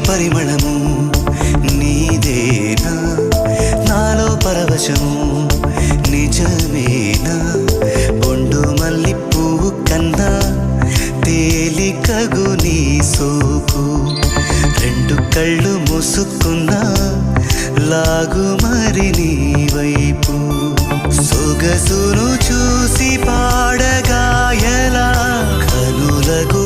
పరిమళము నీదేనా నాలో పరవశము నిజమేనా బొండు మల్లి పువ్వు కన్నా తేలికగు నీ సోకు రెండు కళ్ళు మూసుకున్నా లాగు మరి నీ వైపు సొగసును చూసి పాడగాయలా కనులకు